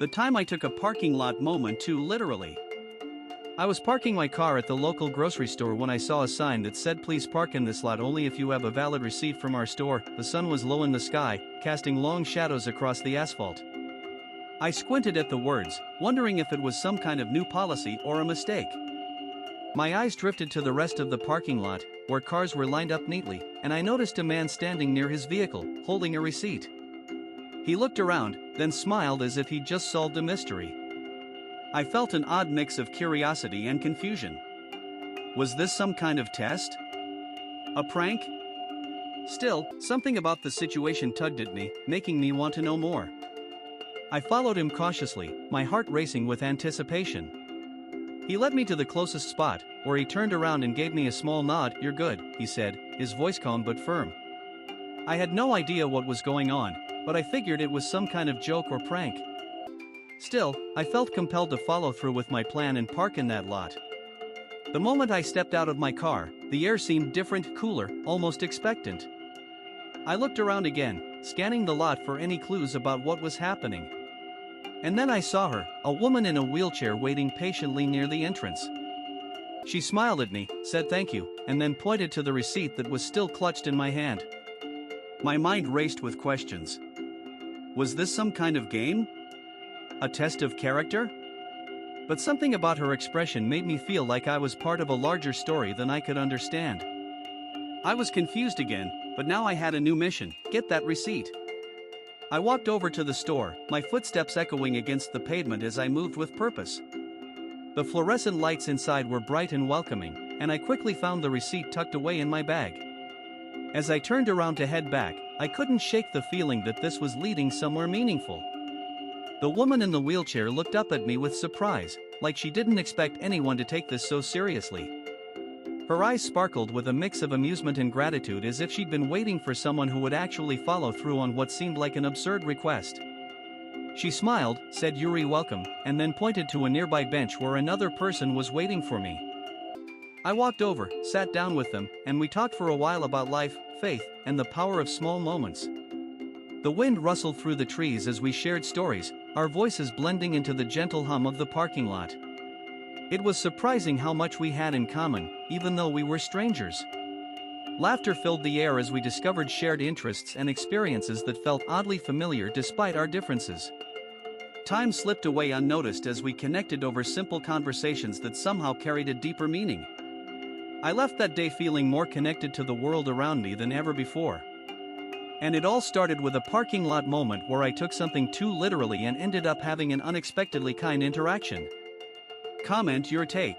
The time I took a parking lot moment too literally. I was parking my car at the local grocery store when I saw a sign that said please park in this lot only if you have a valid receipt from our store. The sun was low in the sky, casting long shadows across the asphalt. I squinted at the words, wondering if it was some kind of new policy or a mistake. My eyes drifted to the rest of the parking lot, where cars were lined up neatly, and I noticed a man standing near his vehicle, holding a receipt. He looked around, then smiled as if he'd just solved a mystery. I felt an odd mix of curiosity and confusion. Was this some kind of test? A prank? Still, something about the situation tugged at me, making me want to know more. I followed him cautiously, my heart racing with anticipation. He led me to the closest spot, where he turned around and gave me a small nod. "You're good," he said, his voice calm but firm. I had no idea what was going on, but I figured it was some kind of joke or prank. Still, I felt compelled to follow through with my plan and park in that lot. The moment I stepped out of my car, the air seemed different, cooler, almost expectant. I looked around again, scanning the lot for any clues about what was happening. And then I saw her, a woman in a wheelchair waiting patiently near the entrance. She smiled at me, said thank you, and then pointed to the receipt that was still clutched in my hand. My mind raced with questions. Was this some kind of game? A test of character? But something about her expression made me feel like I was part of a larger story than I could understand. I was confused again, but now I had a new mission: get that receipt. I walked over to the store, my footsteps echoing against the pavement as I moved with purpose. The fluorescent lights inside were bright and welcoming, and I quickly found the receipt tucked away in my bag. As I turned around to head back, I couldn't shake the feeling that this was leading somewhere meaningful. The woman in the wheelchair looked up at me with surprise, like she didn't expect anyone to take this so seriously. Her eyes sparkled with a mix of amusement and gratitude, as if she'd been waiting for someone who would actually follow through on what seemed like an absurd request. She smiled, said "You're welcome," and then pointed to a nearby bench where another person was waiting for me. I walked over, sat down with them, and we talked for a while about life, faith, and the power of small moments. The wind rustled through the trees as we shared stories, our voices blending into the gentle hum of the parking lot. It was surprising how much we had in common, even though we were strangers. Laughter filled the air as we discovered shared interests and experiences that felt oddly familiar despite our differences. Time slipped away unnoticed as we connected over simple conversations that somehow carried a deeper meaning. I left that day feeling more connected to the world around me than ever before. And it all started with a parking lot moment where I took something too literally and ended up having an unexpectedly kind interaction. Comment your take.